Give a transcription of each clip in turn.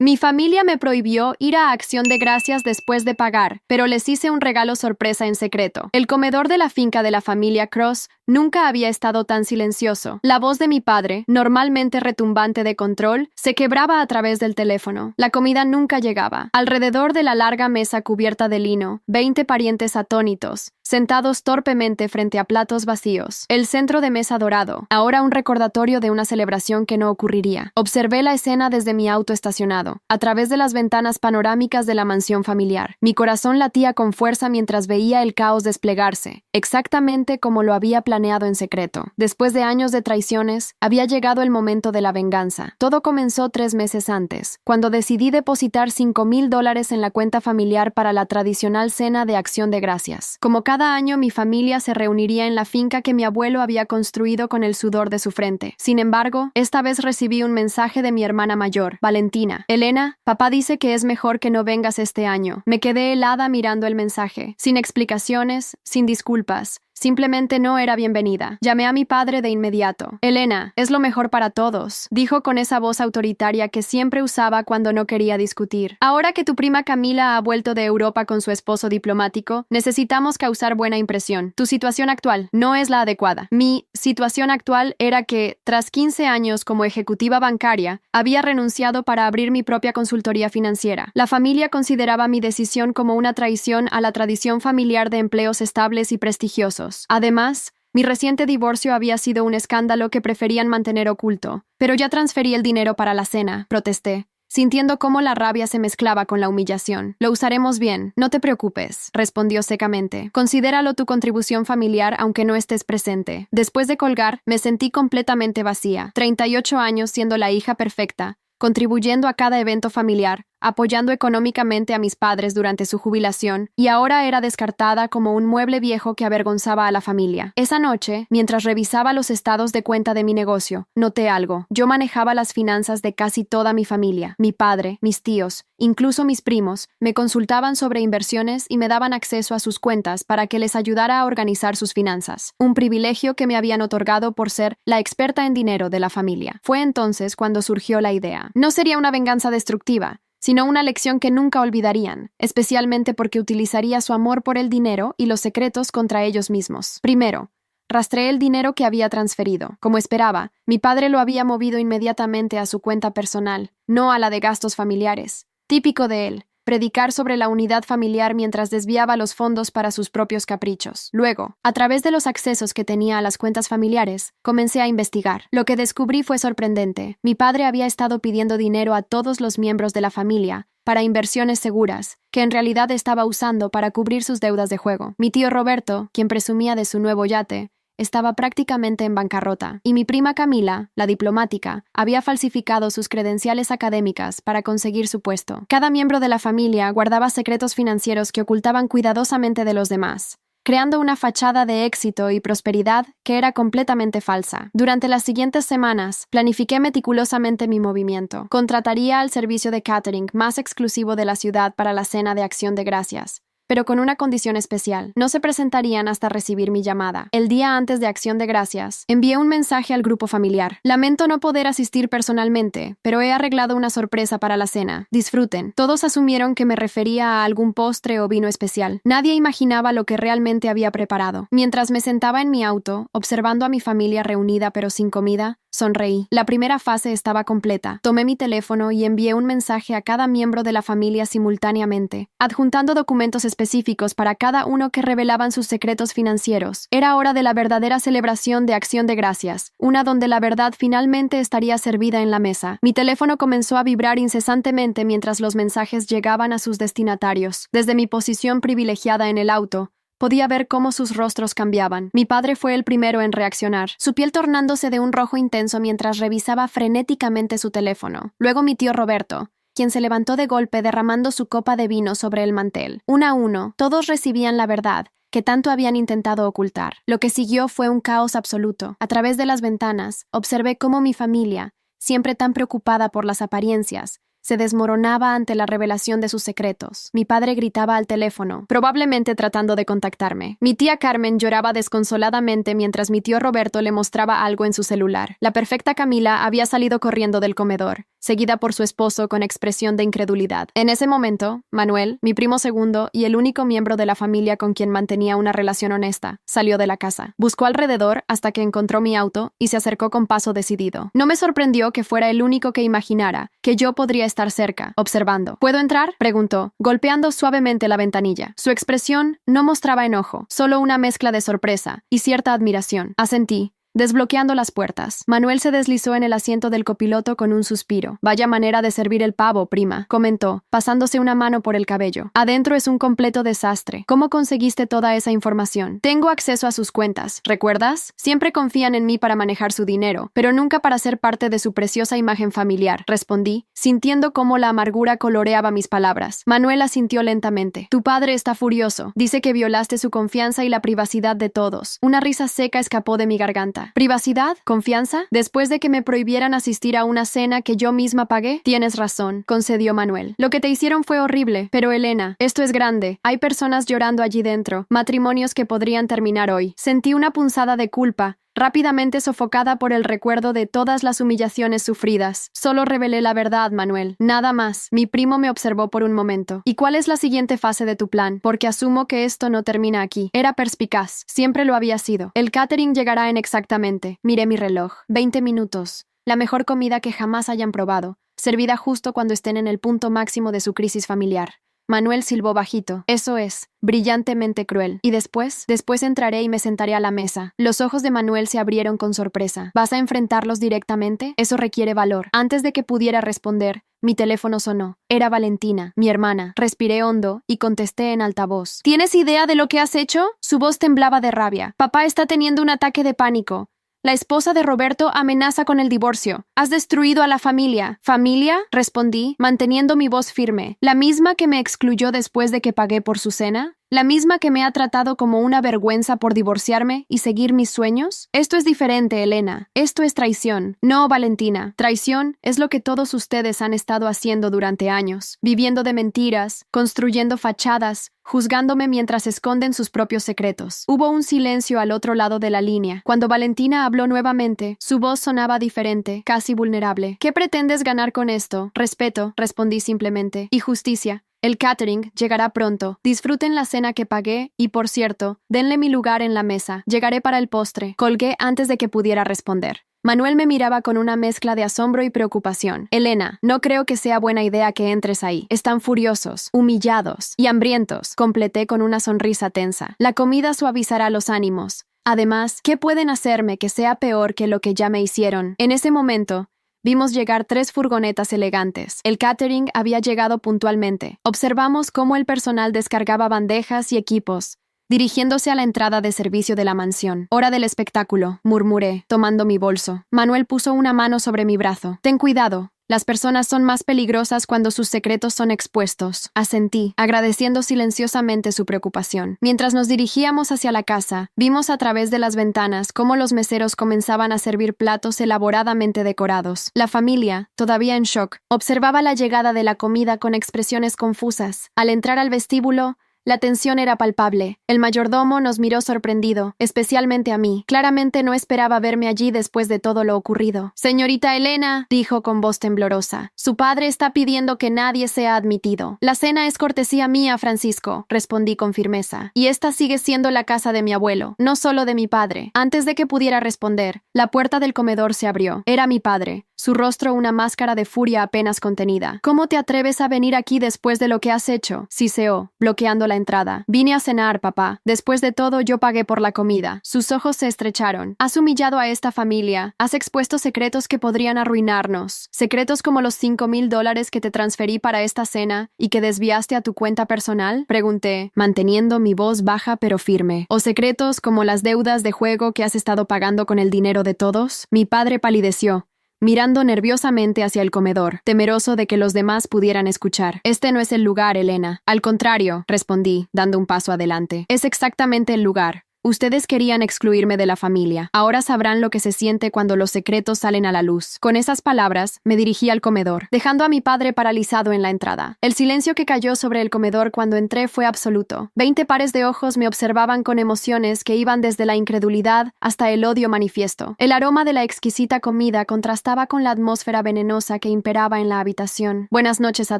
Mi familia me prohibió ir a Acción de Gracias después de pagar, pero les hice un regalo sorpresa en secreto. El comedor de la finca de la familia Cross nunca había estado tan silencioso. La voz de mi padre, normalmente retumbante de control, se quebraba a través del teléfono. La comida nunca llegaba. Alrededor de la larga mesa cubierta de lino, 20 parientes atónitos, sentados torpemente frente a platos vacíos. El centro de mesa dorado, ahora un recordatorio de una celebración que no ocurriría. Observé la escena desde mi auto estacionado, a través de las ventanas panorámicas de la mansión familiar. Mi corazón latía con fuerza mientras veía el caos desplegarse, exactamente como lo había planeado en secreto. Después de años de traiciones, había llegado el momento de la venganza. Todo comenzó 3 meses antes, cuando decidí depositar $5,000 en la cuenta familiar para la tradicional cena de Acción de Gracias. Como cada año, mi familia se reuniría en la finca que mi abuelo había construido con el sudor de su frente. Sin embargo, esta vez recibí un mensaje de mi hermana mayor, Valentina. Elena, papá dice que es mejor que no vengas este año. Me quedé helada mirando el mensaje, sin explicaciones, sin disculpas. Simplemente no era bienvenida. Llamé a mi padre de inmediato. Elena, es lo mejor para todos, dijo con esa voz autoritaria que siempre usaba cuando no quería discutir. Ahora que tu prima Camila ha vuelto de Europa con su esposo diplomático, necesitamos causar buena impresión. Tu situación actual no es la adecuada. Mi situación actual era que, tras 15 años como ejecutiva bancaria, había renunciado para abrir mi propia consultoría financiera. La familia consideraba mi decisión como una traición a la tradición familiar de empleos estables y prestigiosos. Además, mi reciente divorcio había sido un escándalo que preferían mantener oculto. Pero ya transferí el dinero para la cena, protesté, sintiendo cómo la rabia se mezclaba con la humillación. Lo usaremos bien, no te preocupes, respondió secamente. Considéralo tu contribución familiar aunque no estés presente. Después de colgar, me sentí completamente vacía. 38 años siendo la hija perfecta, contribuyendo a cada evento familiar, apoyando económicamente a mis padres durante su jubilación, y ahora era descartada como un mueble viejo que avergonzaba a la familia. Esa noche, mientras revisaba los estados de cuenta de mi negocio, noté algo. Yo manejaba las finanzas de casi toda mi familia. Mi padre, mis tíos, incluso mis primos, me consultaban sobre inversiones y me daban acceso a sus cuentas para que les ayudara a organizar sus finanzas. Un privilegio que me habían otorgado por ser la experta en dinero de la familia. Fue entonces cuando surgió la idea. No sería una venganza destructiva, sino una lección que nunca olvidarían, especialmente porque utilizaría su amor por el dinero y los secretos contra ellos mismos. Primero, rastreé el dinero que había transferido. Como esperaba, mi padre lo había movido inmediatamente a su cuenta personal, no a la de gastos familiares. Típico de él, predicar sobre la unidad familiar mientras desviaba los fondos para sus propios caprichos. Luego, a través de los accesos que tenía a las cuentas familiares, comencé a investigar. Lo que descubrí fue sorprendente. Mi padre había estado pidiendo dinero a todos los miembros de la familia para inversiones seguras, que en realidad estaba usando para cubrir sus deudas de juego. Mi tío Roberto, quien presumía de su nuevo yate, estaba prácticamente en bancarrota, y mi prima Camila, la diplomática, había falsificado sus credenciales académicas para conseguir su puesto. Cada miembro de la familia guardaba secretos financieros que ocultaban cuidadosamente de los demás, creando una fachada de éxito y prosperidad que era completamente falsa. Durante las siguientes semanas, planifiqué meticulosamente mi movimiento. Contrataría al servicio de catering más exclusivo de la ciudad para la cena de Acción de Gracias, pero con una condición especial. No se presentarían hasta recibir mi llamada. El día antes de Acción de Gracias, envié un mensaje al grupo familiar. Lamento no poder asistir personalmente, pero he arreglado una sorpresa para la cena. Disfruten. Todos asumieron que me refería a algún postre o vino especial. Nadie imaginaba lo que realmente había preparado. Mientras me sentaba en mi auto, observando a mi familia reunida pero sin comida, sonreí. La primera fase estaba completa. Tomé mi teléfono y envié un mensaje a cada miembro de la familia simultáneamente, adjuntando documentos específicos para cada uno que revelaban sus secretos financieros. Era hora de la verdadera celebración de Acción de Gracias, una donde la verdad finalmente estaría servida en la mesa. Mi teléfono comenzó a vibrar incesantemente mientras los mensajes llegaban a sus destinatarios. Desde mi posición privilegiada en el auto, podía ver cómo sus rostros cambiaban. Mi padre fue el primero en reaccionar, su piel tornándose de un rojo intenso mientras revisaba frenéticamente su teléfono. Luego mi tío Roberto, quien se levantó de golpe derramando su copa de vino sobre el mantel. Uno a uno, todos recibían la verdad que tanto habían intentado ocultar. Lo que siguió fue un caos absoluto. A través de las ventanas, observé cómo mi familia, siempre tan preocupada por las apariencias, se desmoronaba ante la revelación de sus secretos. Mi padre gritaba al teléfono, probablemente tratando de contactarme. Mi tía Carmen lloraba desconsoladamente mientras mi tío Roberto le mostraba algo en su celular. La perfecta Camila había salido corriendo del comedor, seguida por su esposo con expresión de incredulidad. En ese momento, Manuel, mi primo segundo y el único miembro de la familia con quien mantenía una relación honesta, salió de la casa. Buscó alrededor hasta que encontró mi auto y se acercó con paso decidido. No me sorprendió que fuera el único que imaginara que yo podría estar cerca, observando. ¿Puedo entrar?, preguntó, golpeando suavemente la ventanilla. Su expresión no mostraba enojo, solo una mezcla de sorpresa y cierta admiración. Asentí, desbloqueando las puertas. Manuel se deslizó en el asiento del copiloto con un suspiro. Vaya manera de servir el pavo, prima, comentó, pasándose una mano por el cabello. Adentro es un completo desastre. ¿Cómo conseguiste toda esa información? Tengo acceso a sus cuentas, ¿recuerdas? Siempre confían en mí para manejar su dinero, pero nunca para ser parte de su preciosa imagen familiar, respondí, sintiendo cómo la amargura coloreaba mis palabras. Manuel asintió lentamente. Tu padre está furioso. Dice que violaste su confianza y la privacidad de todos. Una risa seca escapó de mi garganta. ¿Privacidad? ¿Confianza? ¿Después de que me prohibieran asistir a una cena que yo misma pagué? Tienes razón, concedió Manuel. Lo que te hicieron fue horrible, pero Elena, esto es grande. Hay personas llorando allí dentro, matrimonios que podrían terminar hoy. Sentí una punzada de culpa, rápidamente sofocada por el recuerdo de todas las humillaciones sufridas. Solo revelé la verdad, Manuel. Nada más. Mi primo me observó por un momento. ¿Y cuál es la siguiente fase de tu plan? Porque asumo que esto no termina aquí. Era perspicaz. Siempre lo había sido. El catering llegará en exactamente. Miré mi reloj. 20 minutos. La mejor comida que jamás hayan probado. Servida justo cuando estén en el punto máximo de su crisis familiar. Manuel silbó bajito. Eso es, brillantemente cruel. ¿Y después? Después entraré y me sentaré a la mesa. Los ojos de Manuel se abrieron con sorpresa. ¿Vas a enfrentarlos directamente? Eso requiere valor. Antes de que pudiera responder, mi teléfono sonó. Era Valentina, mi hermana. Respiré hondo y contesté en altavoz. ¿Tienes idea de lo que has hecho? Su voz temblaba de rabia. Papá está teniendo un ataque de pánico. La esposa de Roberto amenaza con el divorcio. Has destruido a la familia. ¿Familia?, respondí, manteniendo mi voz firme. ¿La misma que me excluyó después de que pagué por su cena? ¿La misma que me ha tratado como una vergüenza por divorciarme y seguir mis sueños? Esto es diferente, Elena. Esto es traición. No, Valentina. Traición es lo que todos ustedes han estado haciendo durante años. Viviendo de mentiras, construyendo fachadas, juzgándome mientras esconden sus propios secretos. Hubo un silencio al otro lado de la línea. Cuando Valentina habló nuevamente, su voz sonaba diferente, casi vulnerable. ¿Qué pretendes ganar con esto? Respeto, respondí simplemente. Y justicia. El catering llegará pronto. Disfruten la cena que pagué y, por cierto, denle mi lugar en la mesa. Llegaré para el postre. Colgué antes de que pudiera responder. Manuel me miraba con una mezcla de asombro y preocupación. Elena, no creo que sea buena idea que entres ahí. Están furiosos, humillados y hambrientos, completé con una sonrisa tensa. La comida suavizará los ánimos. Además, ¿qué pueden hacerme que sea peor que lo que ya me hicieron? En ese momento, vimos llegar 3 furgonetas elegantes. El catering había llegado puntualmente. Observamos cómo el personal descargaba bandejas y equipos, dirigiéndose a la entrada de servicio de la mansión. Hora del espectáculo, murmuré, tomando mi bolso. Manuel puso una mano sobre mi brazo. Ten cuidado. Las personas son más peligrosas cuando sus secretos son expuestos. Asentí, agradeciendo silenciosamente su preocupación. Mientras nos dirigíamos hacia la casa, vimos a través de las ventanas cómo los meseros comenzaban a servir platos elaboradamente decorados. La familia, todavía en shock, observaba la llegada de la comida con expresiones confusas. Al entrar al vestíbulo, la tensión era palpable. El mayordomo nos miró sorprendido, especialmente a mí. Claramente no esperaba verme allí después de todo lo ocurrido. «Señorita Elena», dijo con voz temblorosa, «su padre está pidiendo que nadie sea admitido». «La cena es cortesía mía, Francisco», respondí con firmeza. «Y esta sigue siendo la casa de mi abuelo, no solo de mi padre». Antes de que pudiera responder, la puerta del comedor se abrió. Era mi padre, su rostro una máscara de furia apenas contenida. «¿Cómo te atreves a venir aquí después de lo que has hecho?», siseó, bloqueando la entrada. «Vine a cenar, papá. Después de todo, yo pagué por la comida». Sus ojos se estrecharon. «Has humillado a esta familia. Has expuesto secretos que podrían arruinarnos. Secretos como los $5,000 que te transferí para esta cena y que desviaste a tu cuenta personal», pregunté, manteniendo mi voz baja pero firme. «¿O secretos como las deudas de juego que has estado pagando con el dinero de todos?» Mi padre palideció, mirando nerviosamente hacia el comedor, temeroso de que los demás pudieran escuchar. «Este no es el lugar, Elena». «Al contrario», respondí, dando un paso adelante. «Es exactamente el lugar. Ustedes querían excluirme de la familia. Ahora sabrán lo que se siente cuando los secretos salen a la luz. Con esas palabras, me dirigí al comedor, dejando a mi padre paralizado en la entrada. El silencio que cayó sobre el comedor cuando entré fue absoluto. 20 pares de ojos me observaban con emociones que iban desde la incredulidad hasta el odio manifiesto. El aroma de la exquisita comida contrastaba con la atmósfera venenosa que imperaba en la habitación. Buenas noches a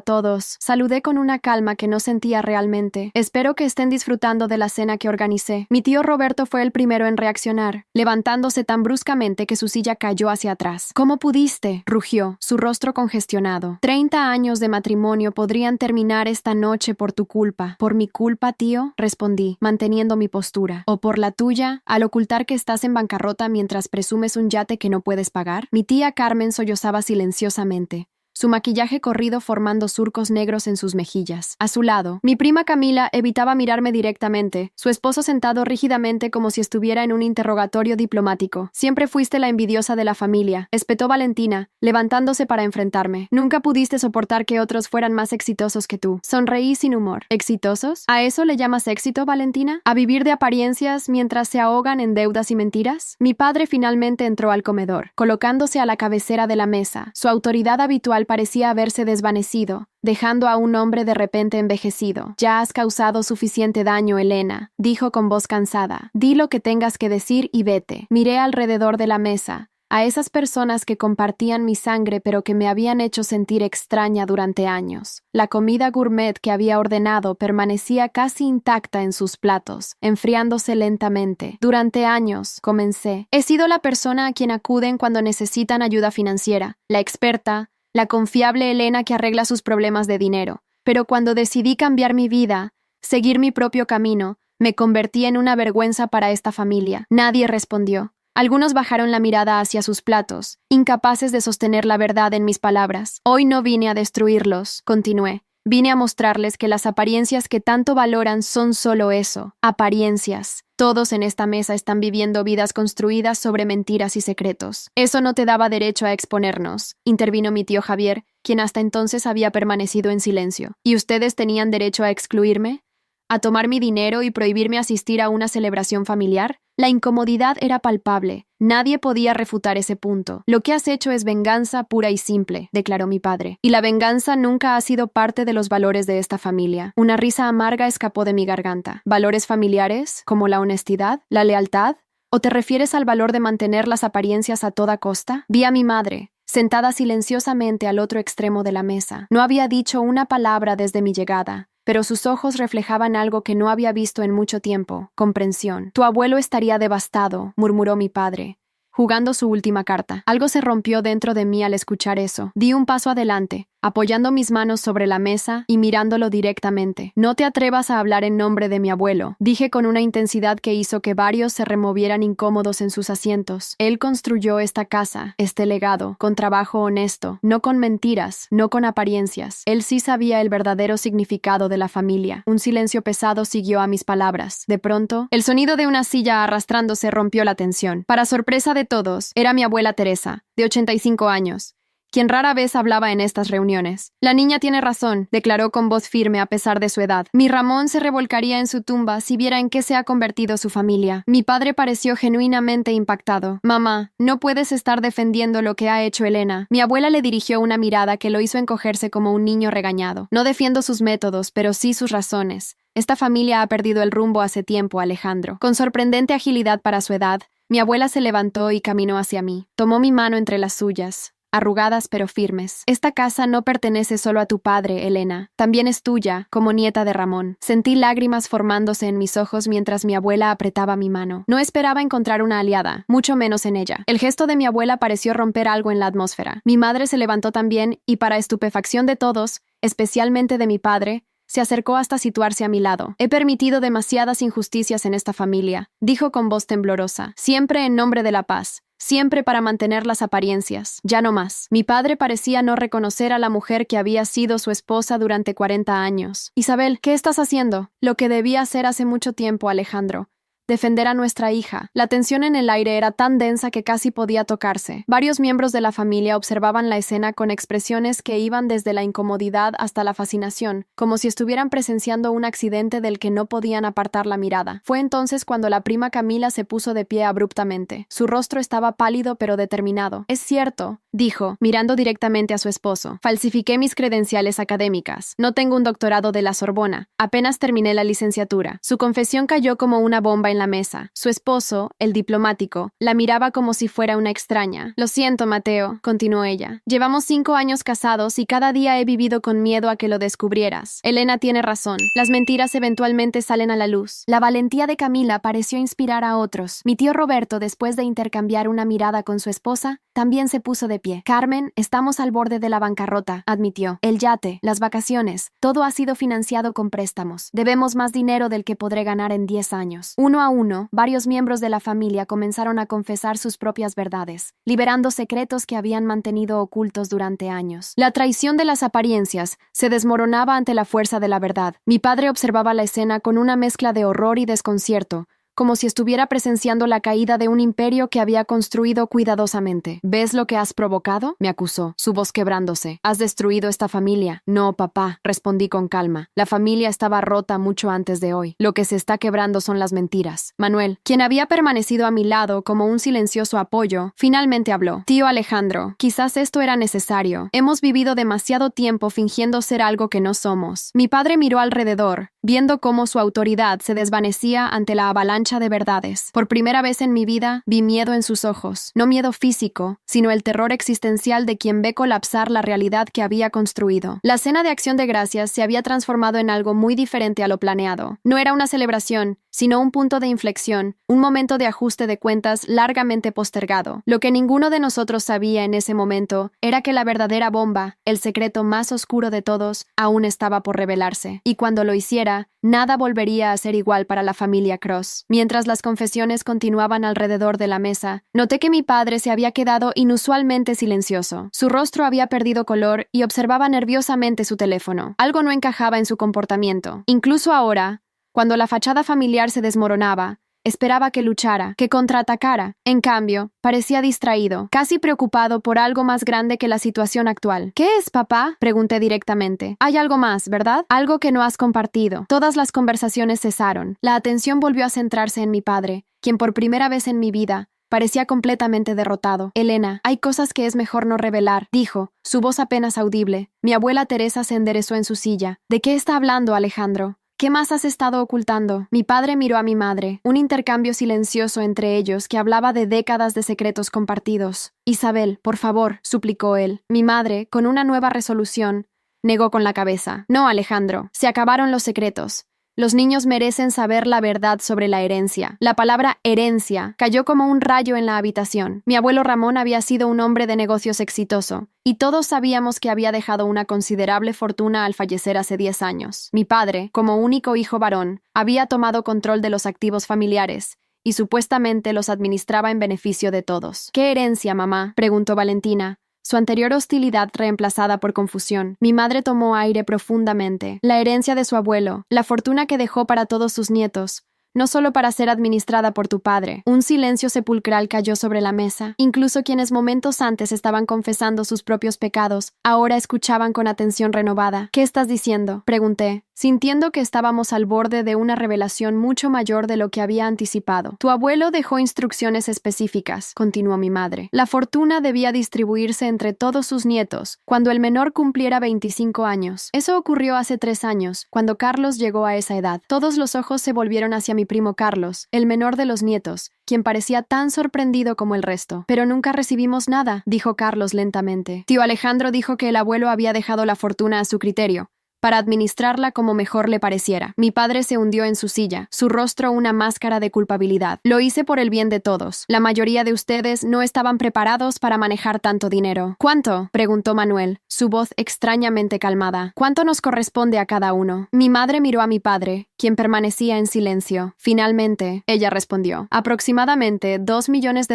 todos. Saludé con una calma que no sentía realmente. Espero que estén disfrutando de la cena que organicé. Mi tío Roberto fue el primero en reaccionar, levantándose tan bruscamente que su silla cayó hacia atrás. ¿Cómo pudiste?, rugió, su rostro congestionado. 30 años de matrimonio podrían terminar esta noche por tu culpa. ¿Por mi culpa, tío?, respondí, manteniendo mi postura. ¿O por la tuya, al ocultar que estás en bancarrota mientras presumes un yate que no puedes pagar? Mi tía Carmen sollozaba silenciosamente, su maquillaje corrido formando surcos negros en sus mejillas. A su lado, mi prima Camila evitaba mirarme directamente, su esposo sentado rígidamente como si estuviera en un interrogatorio diplomático. Siempre fuiste la envidiosa de la familia, espetó Valentina, levantándose para enfrentarme. Nunca pudiste soportar que otros fueran más exitosos que tú. Sonreí sin humor. ¿Exitosos? ¿A eso le llamas éxito, Valentina? ¿A vivir de apariencias mientras se ahogan en deudas y mentiras? Mi padre finalmente entró al comedor, colocándose a la cabecera de la mesa. Su autoridad habitual parecía haberse desvanecido, dejando a un hombre de repente envejecido. Ya has causado suficiente daño, Elena, dijo con voz cansada. Di lo que tengas que decir y vete. Miré alrededor de la mesa, a esas personas que compartían mi sangre pero que me habían hecho sentir extraña durante años. La comida gourmet que había ordenado permanecía casi intacta en sus platos, enfriándose lentamente. Durante años, comencé, he sido la persona a quien acuden cuando necesitan ayuda financiera, la experta, la confiable Elena que arregla sus problemas de dinero. Pero cuando decidí cambiar mi vida, seguir mi propio camino, me convertí en una vergüenza para esta familia. Nadie respondió. Algunos bajaron la mirada hacia sus platos, incapaces de sostener la verdad en mis palabras. Hoy no vine a destruirlos, continué. Vine a mostrarles que las apariencias que tanto valoran son solo eso, apariencias. Todos en esta mesa están viviendo vidas construidas sobre mentiras y secretos. Eso no te daba derecho a exponernos, intervino mi tío Javier, quien hasta entonces había permanecido en silencio. ¿Y ustedes tenían derecho a excluirme? ¿A tomar mi dinero y prohibirme asistir a una celebración familiar? La incomodidad era palpable. Nadie podía refutar ese punto. Lo que has hecho es venganza pura y simple, declaró mi padre. Y la venganza nunca ha sido parte de los valores de esta familia. Una risa amarga escapó de mi garganta. ¿Valores familiares, como la honestidad, la lealtad? ¿O te refieres al valor de mantener las apariencias a toda costa? Vi a mi madre, sentada silenciosamente al otro extremo de la mesa. No había dicho una palabra desde mi llegada, pero sus ojos reflejaban algo que no había visto en mucho tiempo: comprensión. Tu abuelo estaría devastado, murmuró mi padre, jugando su última carta. Algo se rompió dentro de mí al escuchar eso. Di un paso adelante, apoyando mis manos sobre la mesa y mirándolo directamente. No te atrevas a hablar en nombre de mi abuelo, dije con una intensidad que hizo que varios se removieran incómodos en sus asientos. Él construyó esta casa, este legado, con trabajo honesto, no con mentiras, no con apariencias. Él sí sabía el verdadero significado de la familia. Un silencio pesado siguió a mis palabras. De pronto, el sonido de una silla arrastrándose rompió la tensión. Para sorpresa de todos, era mi abuela Teresa, de 85 años. Quien rara vez hablaba en estas reuniones. La niña tiene razón, declaró con voz firme a pesar de su edad. Mi Ramón se revolcaría en su tumba si viera en qué se ha convertido su familia. Mi padre pareció genuinamente impactado. Mamá, no puedes estar defendiendo lo que ha hecho Elena. Mi abuela le dirigió una mirada que lo hizo encogerse como un niño regañado. No defiendo sus métodos, pero sí sus razones. Esta familia ha perdido el rumbo hace tiempo, Alejandro. Con sorprendente agilidad para su edad, mi abuela se levantó y caminó hacia mí. Tomó mi mano entre las suyas, arrugadas pero firmes. Esta casa no pertenece solo a tu padre, Elena. También es tuya, como nieta de Ramón. Sentí lágrimas formándose en mis ojos mientras mi abuela apretaba mi mano. No esperaba encontrar una aliada, mucho menos en ella. El gesto de mi abuela pareció romper algo en la atmósfera. Mi madre se levantó también y, para estupefacción de todos, especialmente de mi padre, se acercó hasta situarse a mi lado. He permitido demasiadas injusticias en esta familia, dijo con voz temblorosa. Siempre en nombre de la paz. Siempre para mantener las apariencias. Ya no más. Mi padre parecía no reconocer a la mujer que había sido su esposa durante 40 años. Isabel, ¿qué estás haciendo? Lo que debía hacer hace mucho tiempo, Alejandro. defender a nuestra hija. La tensión en el aire era tan densa que casi podía tocarse. Varios miembros de la familia observaban la escena con expresiones que iban desde la incomodidad hasta la fascinación, como si estuvieran presenciando un accidente del que no podían apartar la mirada. Fue entonces cuando la prima Camila se puso de pie abruptamente. Su rostro estaba pálido pero determinado. «Es cierto», dijo, mirando directamente a su esposo. «Falsifiqué mis credenciales académicas. No tengo un doctorado de la Sorbona. Apenas terminé la licenciatura». Su confesión cayó como una bomba en la mesa. Su esposo, el diplomático, la miraba como si fuera una extraña. «Lo siento, Mateo», continuó ella. «Llevamos 5 años casados y cada día he vivido con miedo a que lo descubrieras. Elena tiene razón. Las mentiras eventualmente salen a la luz». La valentía de Camila pareció inspirar a otros. Mi tío Roberto, después de intercambiar una mirada con su esposa, también se puso de pie. «Carmen, estamos al borde de la bancarrota», admitió. «El yate, las vacaciones, todo ha sido financiado con préstamos. Debemos más dinero del que podré ganar en 10 años». Uno a uno, varios miembros de la familia comenzaron a confesar sus propias verdades, liberando secretos que habían mantenido ocultos durante años. La traición de las apariencias se desmoronaba ante la fuerza de la verdad. Mi padre observaba la escena con una mezcla de horror y desconcierto, como si estuviera presenciando la caída de un imperio que había construido cuidadosamente. «¿Ves lo que has provocado?», me acusó, su voz quebrándose. «Has destruido esta familia». «No, papá», respondí con calma. «La familia estaba rota mucho antes de hoy. Lo que se está quebrando son las mentiras». Manuel, quien había permanecido a mi lado como un silencioso apoyo, finalmente habló. «Tío Alejandro, quizás esto era necesario. Hemos vivido demasiado tiempo fingiendo ser algo que no somos». Mi padre miró alrededor, viendo cómo su autoridad se desvanecía ante la avalancha de verdades. Por primera vez en mi vida vi miedo en sus ojos, no miedo físico, sino el terror existencial de quien ve colapsar la realidad que había construido. La cena de Acción de Gracias se había transformado en algo muy diferente a lo planeado. No era una celebración, sino un punto de inflexión, un momento de ajuste de cuentas largamente postergado. Lo que ninguno de nosotros sabía en ese momento era que la verdadera bomba, el secreto más oscuro de todos, aún estaba por revelarse. Y cuando lo hiciera, nada volvería a ser igual para la familia Cross. Mientras las confesiones continuaban alrededor de la mesa, noté que mi padre se había quedado inusualmente silencioso. Su rostro había perdido color y observaba nerviosamente su teléfono. Algo no encajaba en su comportamiento. Incluso ahora, cuando la fachada familiar se desmoronaba, esperaba que luchara, que contraatacara. En cambio, parecía distraído, casi preocupado por algo más grande que la situación actual. «¿Qué es, papá?», pregunté directamente. «Hay algo más, ¿verdad? Algo que no has compartido». Todas las conversaciones cesaron. La atención volvió a centrarse en mi padre, quien por primera vez en mi vida parecía completamente derrotado. «Elena, hay cosas que es mejor no revelar», dijo, su voz apenas audible. Mi abuela Teresa se enderezó en su silla. «¿De qué está hablando, Alejandro? ¿Qué más has estado ocultando?». Mi padre miró a mi madre, un intercambio silencioso entre ellos que hablaba de décadas de secretos compartidos. «Isabel, por favor», suplicó él. Mi madre, con una nueva resolución, negó con la cabeza. «No, Alejandro, se acabaron los secretos. Los niños merecen saber la verdad sobre la herencia». La palabra herencia cayó como un rayo en la habitación. Mi abuelo Ramón había sido un hombre de negocios exitoso, y todos sabíamos que había dejado una considerable fortuna al fallecer hace 10 años. Mi padre, como único hijo varón, había tomado control de los activos familiares, y supuestamente los administraba en beneficio de todos. «¿Qué herencia, mamá?», preguntó Valentina, su anterior hostilidad reemplazada por confusión. Mi madre tomó aire profundamente. «La herencia de su abuelo, la fortuna que dejó para todos sus nietos, no solo para ser administrada por tu padre». Un silencio sepulcral cayó sobre la mesa. Incluso quienes momentos antes estaban confesando sus propios pecados, ahora escuchaban con atención renovada. «¿Qué estás diciendo?», pregunté, sintiendo que estábamos al borde de una revelación mucho mayor de lo que había anticipado. «Tu abuelo dejó instrucciones específicas», continuó mi madre. «La fortuna debía distribuirse entre todos sus nietos, cuando el menor cumpliera 25 años. Eso ocurrió hace 3 años, cuando Carlos llegó a esa edad. Todos los ojos se volvieron hacia mi primo Carlos, el menor de los nietos, quien parecía tan sorprendido como el resto. «Pero nunca recibimos nada», dijo Carlos lentamente. «Tío Alejandro dijo que el abuelo había dejado la fortuna a su criterio, para administrarla como mejor le pareciera». Mi padre se hundió en su silla, su rostro una máscara de culpabilidad. «Lo hice por el bien de todos. La mayoría de ustedes no estaban preparados para manejar tanto dinero». «¿Cuánto?», preguntó Manuel, su voz extrañamente calmada. «¿Cuánto nos corresponde a cada uno?». Mi madre miró a mi padre, quien permanecía en silencio. Finalmente, ella respondió: «Aproximadamente $2 millones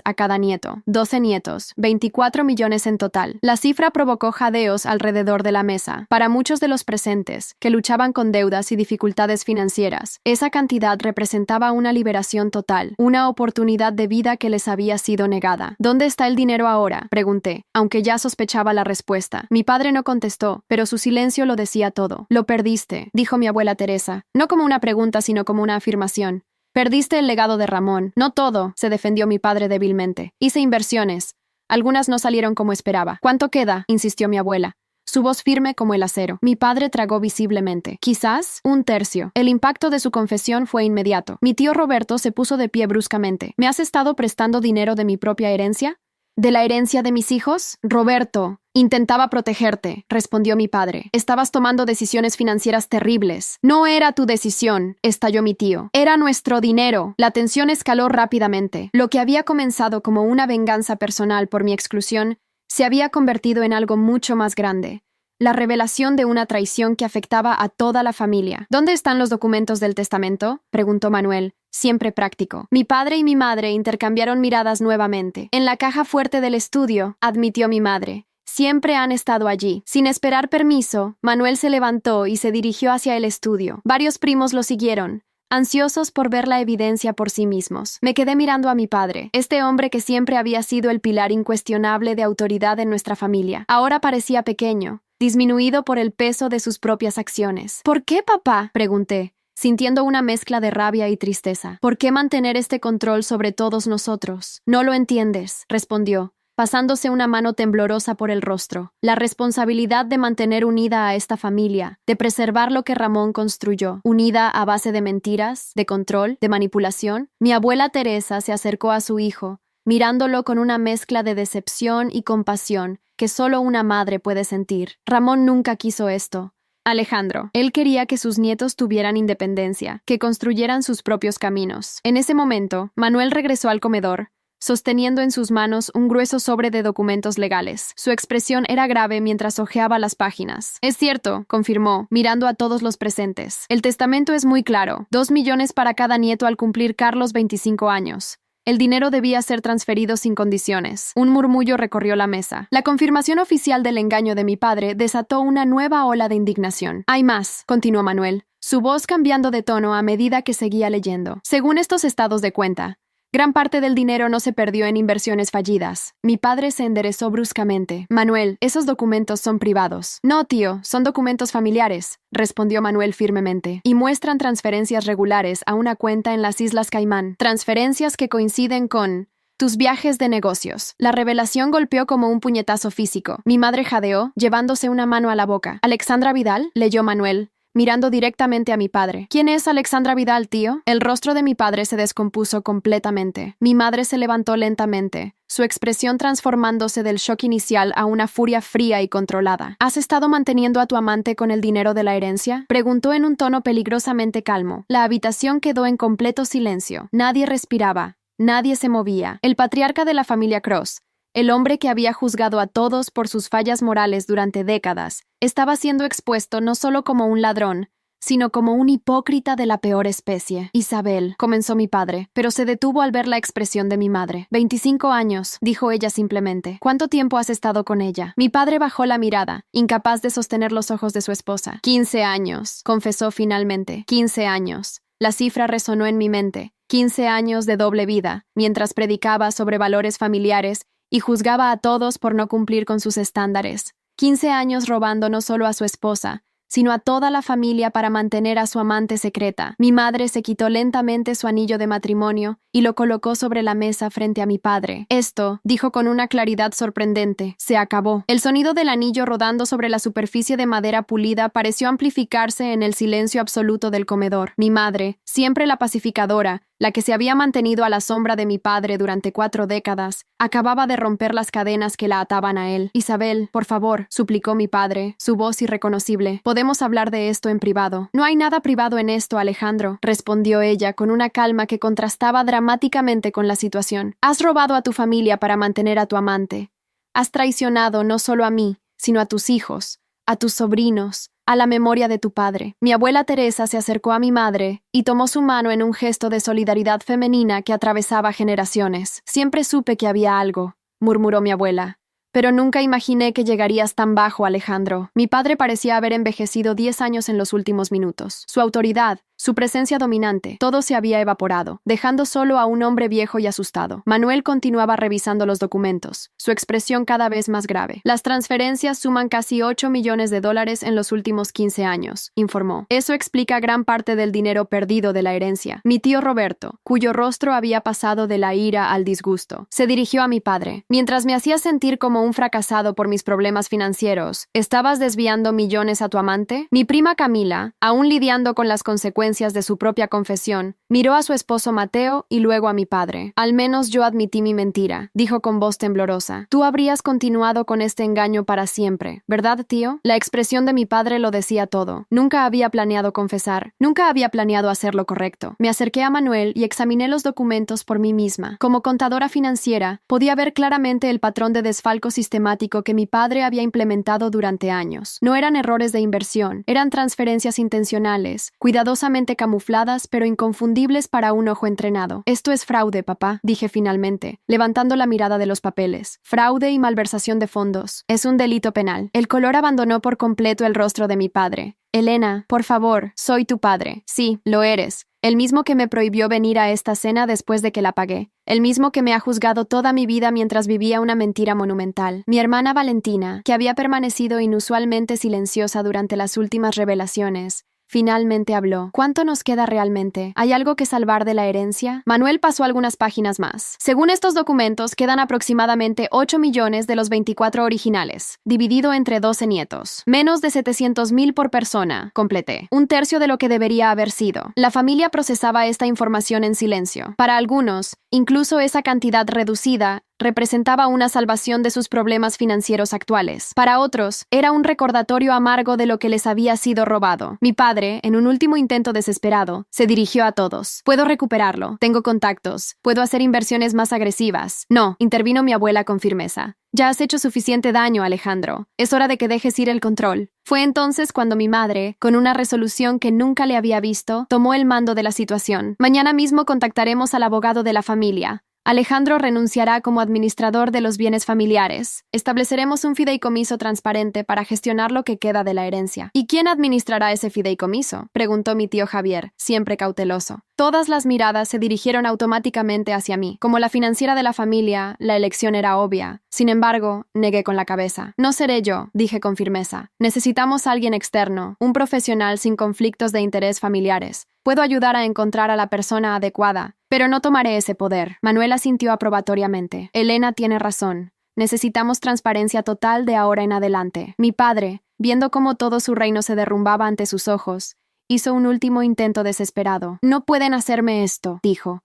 a cada nieto. 12 nietos, 24 millones en total». La cifra provocó jadeos alrededor de la mesa. Para muchos de los presentes, que luchaban con deudas y dificultades financieras. Esa cantidad representaba una liberación total, una oportunidad de vida que les había sido negada. ¿Dónde está el dinero ahora?, pregunté, aunque ya sospechaba la respuesta. Mi padre no contestó, pero su silencio lo decía todo. «Lo perdiste», dijo mi abuela Teresa, no como una pregunta sino como una afirmación. «Perdiste el legado de Ramón». «No todo», se defendió mi padre débilmente. «Hice inversiones. Algunas no salieron como esperaba». «¿Cuánto queda?», insistió mi abuela, su voz firme como el acero. Mi padre tragó visiblemente. «Quizás un tercio». El impacto de su confesión fue inmediato. Mi tío Roberto se puso de pie bruscamente. «¿Me has estado prestando dinero de mi propia herencia? ¿De la herencia de mis hijos?» «Roberto, intentaba protegerte», respondió mi padre. «Estabas tomando decisiones financieras terribles». «No era tu decisión», estalló mi tío. «Era nuestro dinero». La tensión escaló rápidamente. Lo que había comenzado como una venganza personal por mi exclusión se había convertido en algo mucho más grande. La revelación de una traición que afectaba a toda la familia. «¿Dónde están los documentos del testamento?», preguntó Manuel, siempre práctico. Mi padre y mi madre intercambiaron miradas nuevamente. «En la caja fuerte del estudio», admitió mi madre. «Siempre han estado allí». Sin esperar permiso, Manuel se levantó y se dirigió hacia el estudio. Varios primos lo siguieron, ansiosos por ver la evidencia por sí mismos. Me quedé mirando a mi padre, este hombre que siempre había sido el pilar incuestionable de autoridad en nuestra familia. Ahora parecía pequeño, disminuido por el peso de sus propias acciones. «¿Por qué, papá?», pregunté, sintiendo una mezcla de rabia y tristeza. «¿Por qué mantener este control sobre todos nosotros?». «No lo entiendes», respondió, pasándose una mano temblorosa por el rostro. «La responsabilidad de mantener unida a esta familia, de preservar lo que Ramón construyó, unida a base de mentiras, de control, de manipulación». Mi abuela Teresa se acercó a su hijo, mirándolo con una mezcla de decepción y compasión que solo una madre puede sentir. «Ramón nunca quiso esto, Alejandro. Él quería que sus nietos tuvieran independencia, que construyeran sus propios caminos». En ese momento, Manuel regresó al comedor, sosteniendo en sus manos un grueso sobre de documentos legales. Su expresión era grave mientras hojeaba las páginas. «Es cierto», confirmó, mirando a todos los presentes. «El testamento es muy claro. 2 millones para cada nieto al cumplir Carlos 25 años. El dinero debía ser transferido sin condiciones». Un murmullo recorrió la mesa. La confirmación oficial del engaño de mi padre desató una nueva ola de indignación. «Hay más», continuó Manuel, su voz cambiando de tono a medida que seguía leyendo. «Según estos estados de cuenta, gran parte del dinero no se perdió en inversiones fallidas». Mi padre se enderezó bruscamente. «Manuel, esos documentos son privados». «No, tío, son documentos familiares», respondió Manuel firmemente, «y muestran transferencias regulares a una cuenta en las Islas Caimán. Transferencias que coinciden con tus viajes de negocios». La revelación golpeó como un puñetazo físico. Mi madre jadeó, llevándose una mano a la boca. «¿Alexandra Vidal?», leyó Manuel, mirando directamente a mi padre. «¿Quién es Alexandra Vidal, tío?». El rostro de mi padre se descompuso completamente. Mi madre se levantó lentamente, su expresión transformándose del shock inicial a una furia fría y controlada. «¿Has estado manteniendo a tu amante con el dinero de la herencia?», preguntó en un tono peligrosamente calmo. La habitación quedó en completo silencio. Nadie respiraba, nadie se movía. El patriarca de la familia Cross, el hombre que había juzgado a todos por sus fallas morales durante décadas, estaba siendo expuesto no solo como un ladrón, sino como un hipócrita de la peor especie. «Isabel», comenzó mi padre, pero se detuvo al ver la expresión de mi madre. 25 años, dijo ella simplemente. «¿Cuánto tiempo has estado con ella?». Mi padre bajó la mirada, incapaz de sostener los ojos de su esposa. 15 años, confesó finalmente. 15 años. La cifra resonó en mi mente. 15 años de doble vida, mientras predicaba sobre valores familiares y juzgaba a todos por no cumplir con sus estándares. 15 años robando no solo a su esposa, sino a toda la familia para mantener a su amante secreta. Mi madre se quitó lentamente su anillo de matrimonio y lo colocó sobre la mesa frente a mi padre. «Esto», dijo con una claridad sorprendente, «se acabó». El sonido del anillo rodando sobre la superficie de madera pulida pareció amplificarse en el silencio absoluto del comedor. Mi madre, siempre la pacificadora, la que se había mantenido a la sombra de mi padre durante 4 décadas, acababa de romper las cadenas que la ataban a él. «Isabel, por favor», suplicó mi padre, su voz irreconocible. «Podemos hablar de esto en privado». «No hay nada privado en esto, Alejandro», respondió ella con una calma que contrastaba dramáticamente con la situación. «Has robado a tu familia para mantener a tu amante. Has traicionado no solo a mí, sino a tus hijos, a tus sobrinos, a la memoria de tu padre». Mi abuela Teresa se acercó a mi madre y tomó su mano en un gesto de solidaridad femenina que atravesaba generaciones. «Siempre supe que había algo», murmuró mi abuela. Pero nunca imaginé que llegarías tan bajo, Alejandro. Mi padre parecía haber envejecido 10 años en los últimos minutos. Su autoridad, su presencia dominante, todo se había evaporado, dejando solo a un hombre viejo y asustado. Manuel continuaba revisando los documentos, su expresión cada vez más grave. Las transferencias suman casi 8 millones de dólares en los últimos 15 años, informó. Eso explica gran parte del dinero perdido de la herencia. Mi tío Roberto, cuyo rostro había pasado de la ira al disgusto, se dirigió a mi padre. Mientras me hacía sentir como un fracasado por mis problemas financieros, ¿estabas desviando millones a tu amante? Mi prima Camila, aún lidiando con las consecuencias de su propia confesión, miró a su esposo Mateo y luego a mi padre. Al menos yo admití mi mentira, dijo con voz temblorosa. Tú habrías continuado con este engaño para siempre, ¿verdad, tío? La expresión de mi padre lo decía todo. Nunca había planeado confesar, nunca había planeado hacer lo correcto. Me acerqué a Manuel y examiné los documentos por mí misma. Como contadora financiera, podía ver claramente el patrón de desfalco sistemático que mi padre había implementado durante años. No eran errores de inversión, eran transferencias intencionales, cuidadosamente camufladas pero inconfundibles para un ojo entrenado. Esto es fraude, papá, dije finalmente, levantando la mirada de los papeles. Fraude y malversación de fondos. Es un delito penal. El color abandonó por completo el rostro de mi padre. Elena, por favor, soy tu padre. Sí, lo eres. El mismo que me prohibió venir a esta cena después de que la pagué. El mismo que me ha juzgado toda mi vida mientras vivía una mentira monumental. Mi hermana Valentina, que había permanecido inusualmente silenciosa durante las últimas revelaciones, finalmente habló. ¿Cuánto nos queda realmente? ¿Hay algo que salvar de la herencia? Manuel pasó algunas páginas más. Según estos documentos, quedan aproximadamente 8 millones de los 24 originales, dividido entre 12 nietos. Menos de 700,000 por persona, completé. Un tercio de lo que debería haber sido. La familia procesaba esta información en silencio. Para algunos, incluso esa cantidad reducida representaba una salvación de sus problemas financieros actuales. Para otros, era un recordatorio amargo de lo que les había sido robado. Mi padre, en un último intento desesperado, se dirigió a todos. Puedo recuperarlo, tengo contactos, puedo hacer inversiones más agresivas. No, intervino mi abuela con firmeza. Ya has hecho suficiente daño, Alejandro. Es hora de que dejes ir el control. Fue entonces cuando mi madre, con una resolución que nunca le había visto, tomó el mando de la situación. Mañana mismo contactaremos al abogado de la familia. Alejandro renunciará como administrador de los bienes familiares. Estableceremos un fideicomiso transparente para gestionar lo que queda de la herencia. ¿Y quién administrará ese fideicomiso?, preguntó mi tío Javier, siempre cauteloso. Todas las miradas se dirigieron automáticamente hacia mí. Como la financiera de la familia, la elección era obvia. Sin embargo, negué con la cabeza. No seré yo, dije con firmeza. Necesitamos a alguien externo, un profesional sin conflictos de interés familiares. Puedo ayudar a encontrar a la persona adecuada, pero no tomaré ese poder. Manuel asintió aprobatoriamente. Elena tiene razón. Necesitamos transparencia total de ahora en adelante. Mi padre, viendo cómo todo su reino se derrumbaba ante sus ojos, hizo un último intento desesperado. No pueden hacerme esto, dijo,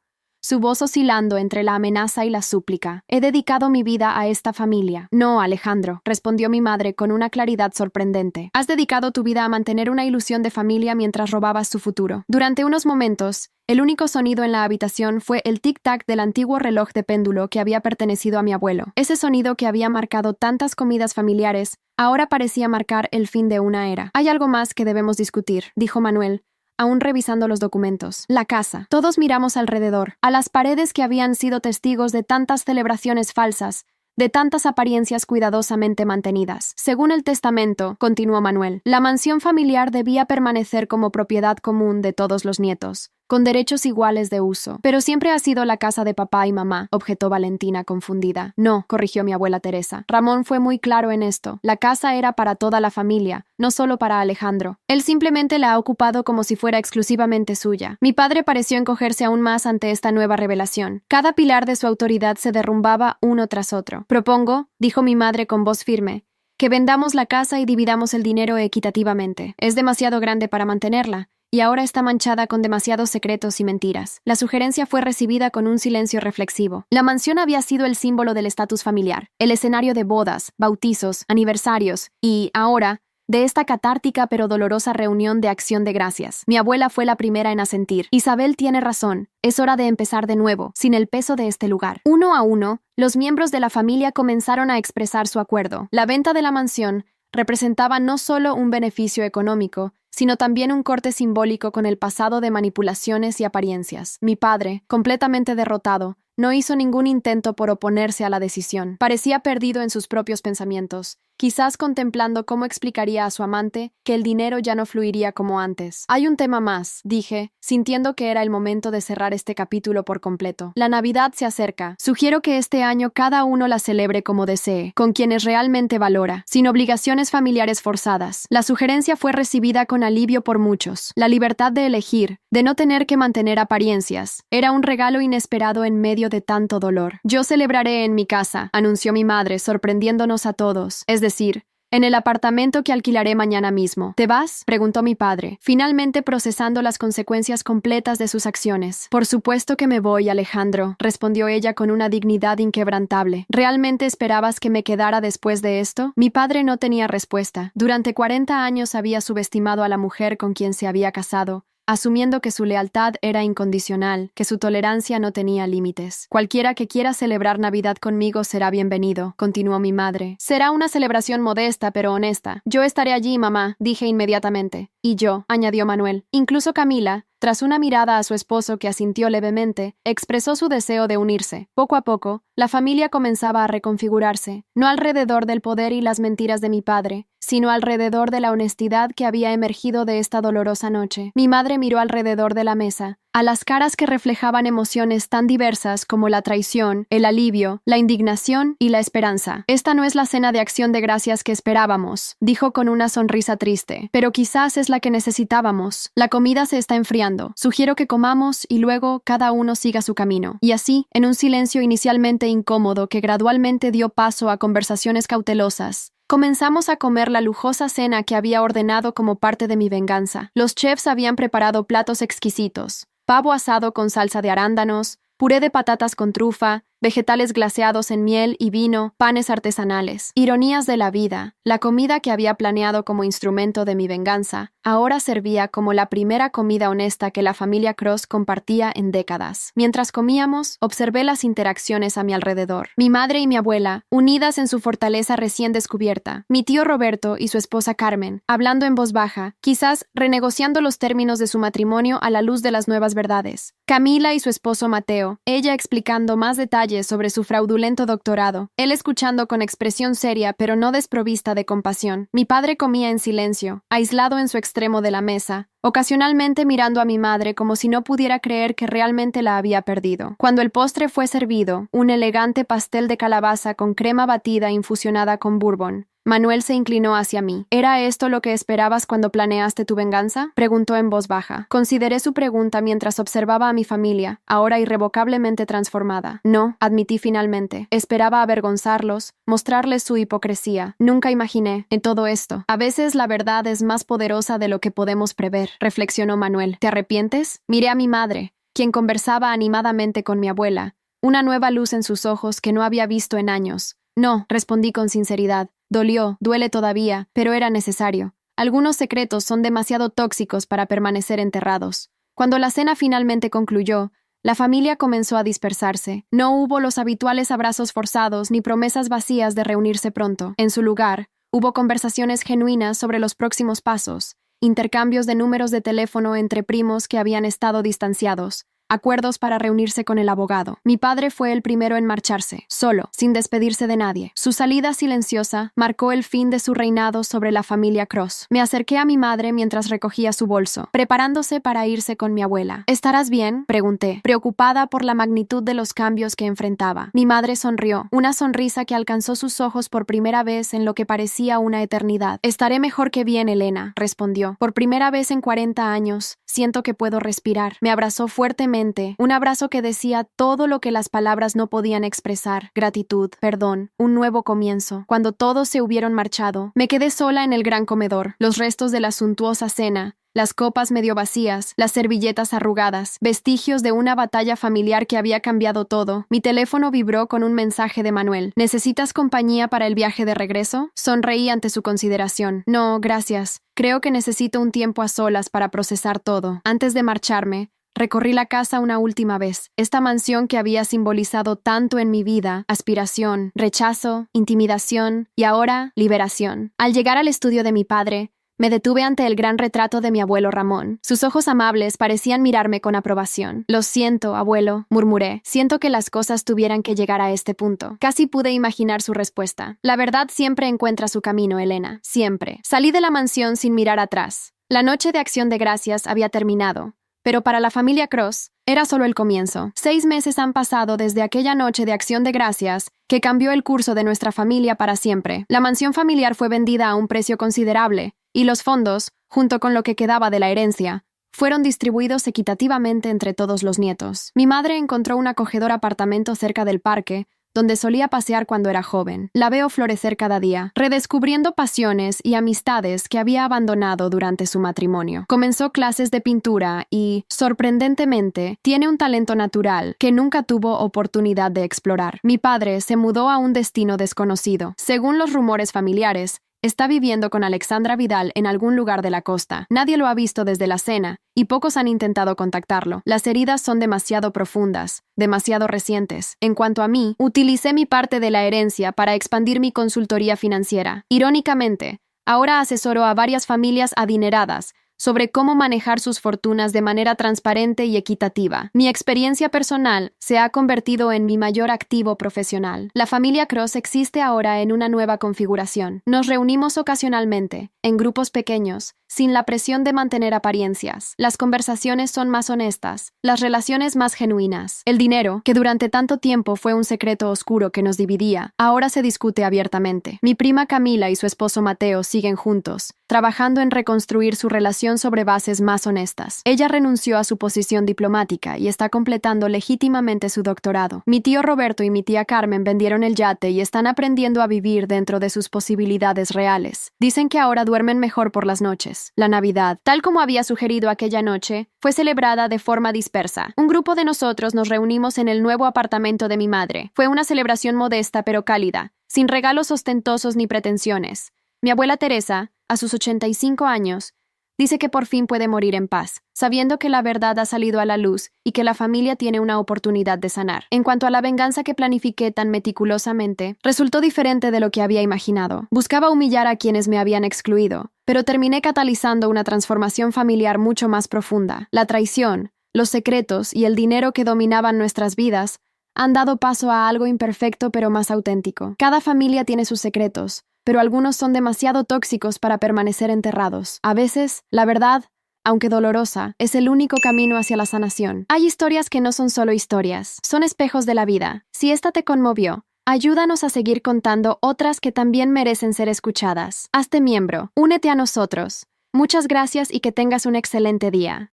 su voz oscilando entre la amenaza y la súplica. He dedicado mi vida a esta familia. No, Alejandro, respondió mi madre con una claridad sorprendente. Has dedicado tu vida a mantener una ilusión de familia mientras robabas su futuro. Durante unos momentos, el único sonido en la habitación fue el tic-tac del antiguo reloj de péndulo que había pertenecido a mi abuelo. Ese sonido que había marcado tantas comidas familiares, ahora parecía marcar el fin de una era. Hay algo más que debemos discutir, dijo Manuel, aún revisando los documentos. La casa. Todos miramos alrededor, a las paredes que habían sido testigos de tantas celebraciones falsas, de tantas apariencias cuidadosamente mantenidas. Según el testamento, continuó Manuel, la mansión familiar debía permanecer como propiedad común de todos los nietos, con derechos iguales de uso. Pero siempre ha sido la casa de papá y mamá, objetó Valentina confundida. No, corrigió mi abuela Teresa. Ramón fue muy claro en esto. La casa era para toda la familia, no solo para Alejandro. Él simplemente la ha ocupado como si fuera exclusivamente suya. Mi padre pareció encogerse aún más ante esta nueva revelación. Cada pilar de su autoridad se derrumbaba uno tras otro. Propongo, dijo mi madre con voz firme, que vendamos la casa y dividamos el dinero equitativamente. Es demasiado grande para mantenerla, y ahora está manchada con demasiados secretos y mentiras. La sugerencia fue recibida con un silencio reflexivo. La mansión había sido el símbolo del estatus familiar, el escenario de bodas, bautizos, aniversarios, y, ahora, de esta catártica pero dolorosa reunión de acción de gracias. Mi abuela fue la primera en asentir. Isabel tiene razón. Es hora de empezar de nuevo, sin el peso de este lugar. Uno a uno, los miembros de la familia comenzaron a expresar su acuerdo. La venta de la mansión representaba no solo un beneficio económico, sino también un corte simbólico con el pasado de manipulaciones y apariencias. Mi padre, completamente derrotado, No hizo ningún intento por oponerse a la decisión. Parecía perdido en sus propios pensamientos, quizás contemplando cómo explicaría a su amante que el dinero ya no fluiría como antes. Hay un tema más, dije, sintiendo que era el momento de cerrar este capítulo por completo. La Navidad se acerca. Sugiero que este año cada uno la celebre como desee, con quienes realmente valora, sin obligaciones familiares forzadas. La sugerencia fue recibida con alivio por muchos. La libertad de elegir, de no tener que mantener apariencias, era un regalo inesperado en medio de tanto dolor. Yo celebraré en mi casa, anunció mi madre, sorprendiéndonos a todos. Es decir, en el apartamento que alquilaré mañana mismo. ¿Te vas?, preguntó mi padre, finalmente procesando las consecuencias completas de sus acciones. Por supuesto que me voy, Alejandro, respondió ella con una dignidad inquebrantable. ¿Realmente esperabas que me quedara después de esto? Mi padre no tenía respuesta. Durante 40 años había subestimado a la mujer con quien se había casado, asumiendo que su lealtad era incondicional, que su tolerancia no tenía límites. Cualquiera que quiera celebrar Navidad conmigo será bienvenido, continuó mi madre. Será una celebración modesta pero honesta. Yo estaré allí, mamá, dije inmediatamente. Y yo, añadió Manuel. Incluso Camila, tras una mirada a su esposo que asintió levemente, expresó su deseo de unirse. Poco a poco, la familia comenzaba a reconfigurarse, no alrededor del poder y las mentiras de mi padre, sino alrededor de la honestidad que había emergido de esta dolorosa noche. Mi madre miró alrededor de la mesa, a las caras que reflejaban emociones tan diversas como la traición, el alivio, la indignación y la esperanza. Esta no es la cena de acción de gracias que esperábamos, dijo con una sonrisa triste, pero quizás es la que necesitábamos. La comida se está enfriando. Sugiero que comamos y luego cada uno siga su camino. Y así, en un silencio inicialmente incómodo que gradualmente dio paso a conversaciones cautelosas, comenzamos a comer la lujosa cena que había ordenado como parte de mi venganza. Los chefs habían preparado platos exquisitos: pavo asado con salsa de arándanos, puré de patatas con trufa, vegetales glaseados en miel y vino, panes artesanales. Ironías de la vida, la comida que había planeado como instrumento de mi venganza, ahora servía como la primera comida honesta que la familia Cross compartía en décadas. Mientras comíamos, observé las interacciones a mi alrededor. Mi madre y mi abuela, unidas en su fortaleza recién descubierta. Mi tío Roberto y su esposa Carmen, hablando en voz baja, quizás renegociando los términos de su matrimonio a la luz de las nuevas verdades. Camila y su esposo Mateo, ella explicando más detalles sobre su fraudulento doctorado, él escuchando con expresión seria pero no desprovista de compasión. Mi padre comía en silencio, aislado en su extremo de la mesa, ocasionalmente mirando a mi madre como si no pudiera creer que realmente la había perdido. Cuando el postre fue servido, un elegante pastel de calabaza con crema batida infusionada con bourbon, Manuel se inclinó hacia mí. ¿Era esto lo que esperabas cuando planeaste tu venganza?, preguntó en voz baja. Consideré su pregunta mientras observaba a mi familia, ahora irrevocablemente transformada. No, admití finalmente. Esperaba avergonzarlos, mostrarles su hipocresía. Nunca imaginé en todo esto. A veces la verdad es más poderosa de lo que podemos prever, reflexionó Manuel. ¿Te arrepientes? Miré a mi madre, quien conversaba animadamente con mi abuela, una nueva luz en sus ojos que no había visto en años. No, respondí con sinceridad. Dolió, duele todavía, pero era necesario. Algunos secretos son demasiado tóxicos para permanecer enterrados. Cuando la cena finalmente concluyó, la familia comenzó a dispersarse. No hubo los habituales abrazos forzados ni promesas vacías de reunirse pronto. En su lugar, hubo conversaciones genuinas sobre los próximos pasos, intercambios de números de teléfono entre primos que habían estado distanciados, acuerdos para reunirse con el abogado. Mi padre fue el primero en marcharse, solo, sin despedirse de nadie. Su salida silenciosa marcó el fin de su reinado sobre la familia Cross. Me acerqué a mi madre mientras recogía su bolso, preparándose para irse con mi abuela. ¿Estarás bien?, pregunté, preocupada por la magnitud de los cambios que enfrentaba. Mi madre sonrió, una sonrisa que alcanzó sus ojos por primera vez en lo que parecía una eternidad. Estaré mejor que bien, Elena, respondió. Por primera vez en 40 años, siento que puedo respirar. Me abrazó fuertemente, un abrazo que decía todo lo que las palabras no podían expresar: gratitud, perdón, un nuevo comienzo. Cuando todos se hubieron marchado, me quedé sola en el gran comedor. Los restos de la suntuosa cena, las copas medio vacías, las servilletas arrugadas, vestigios de una batalla familiar que había cambiado todo. Mi teléfono vibró con un mensaje de Manuel. ¿Necesitas compañía para el viaje de regreso? Sonreí ante su consideración. No, gracias. Creo que necesito un tiempo a solas para procesar todo. Antes de marcharme, recorrí la casa una última vez, esta mansión que había simbolizado tanto en mi vida: aspiración, rechazo, intimidación y ahora liberación. Al llegar al estudio de mi padre, Me detuve ante el gran retrato de mi abuelo Ramón. Sus ojos amables parecían mirarme con aprobación. Lo siento, abuelo, murmuré. Siento que las cosas tuvieran que llegar a este punto. Casi pude imaginar su respuesta. La verdad siempre encuentra su camino, Elena. Siempre. Salí de la mansión sin mirar atrás. La noche de Acción de Gracias había terminado. Pero para la familia Cross, era solo el comienzo. 6 meses han pasado desde aquella noche de Acción de Gracias que cambió el curso de nuestra familia para siempre. La mansión familiar fue vendida a un precio considerable, y los fondos, junto con lo que quedaba de la herencia, fueron distribuidos equitativamente entre todos los nietos. Mi madre encontró un acogedor apartamento cerca del parque, donde solía pasear cuando era joven. La veo florecer cada día, redescubriendo pasiones y amistades que había abandonado durante su matrimonio. Comenzó clases de pintura y, sorprendentemente, tiene un talento natural que nunca tuvo oportunidad de explorar. Mi padre se mudó a un destino desconocido. Según los rumores familiares, está viviendo con Alexandra Vidal en algún lugar de la costa. Nadie lo ha visto desde la cena, y pocos han intentado contactarlo. Las heridas son demasiado profundas, demasiado recientes. En cuanto a mí, utilicé mi parte de la herencia para expandir mi consultoría financiera. Irónicamente, ahora asesoro a varias familias adineradas sobre cómo manejar sus fortunas de manera transparente y equitativa. Mi experiencia personal se ha convertido en mi mayor activo profesional. La familia Cross existe ahora en una nueva configuración. Nos reunimos ocasionalmente, en grupos pequeños, sin la presión de mantener apariencias. Las conversaciones son más honestas, las relaciones más genuinas. El dinero, que durante tanto tiempo fue un secreto oscuro que nos dividía, ahora se discute abiertamente. Mi prima Camila y su esposo Mateo siguen juntos, trabajando en reconstruir su relación sobre bases más honestas. Ella renunció a su posición diplomática y está completando legítimamente su doctorado. Mi tío Roberto y mi tía Carmen vendieron el yate y están aprendiendo a vivir dentro de sus posibilidades reales. Dicen que ahora duermen mejor por las noches. La Navidad, tal como había sugerido aquella noche, fue celebrada de forma dispersa. Un grupo de nosotros nos reunimos en el nuevo apartamento de mi madre. Fue una celebración modesta pero cálida, sin regalos ostentosos ni pretensiones. Mi abuela Teresa, a sus 85 años, dice que por fin puede morir en paz, sabiendo que la verdad ha salido a la luz y que la familia tiene una oportunidad de sanar. En cuanto a la venganza que planifiqué tan meticulosamente, resultó diferente de lo que había imaginado. Buscaba humillar a quienes me habían excluido, pero terminé catalizando una transformación familiar mucho más profunda. La traición, los secretos y el dinero que dominaban nuestras vidas han dado paso a algo imperfecto pero más auténtico. Cada familia tiene sus secretos, pero algunos son demasiado tóxicos para permanecer enterrados. A veces, la verdad, aunque dolorosa, es el único camino hacia la sanación. Hay historias que no son solo historias, son espejos de la vida. Si esta te conmovió, ayúdanos a seguir contando otras que también merecen ser escuchadas. Hazte miembro, únete a nosotros. Muchas gracias y que tengas un excelente día.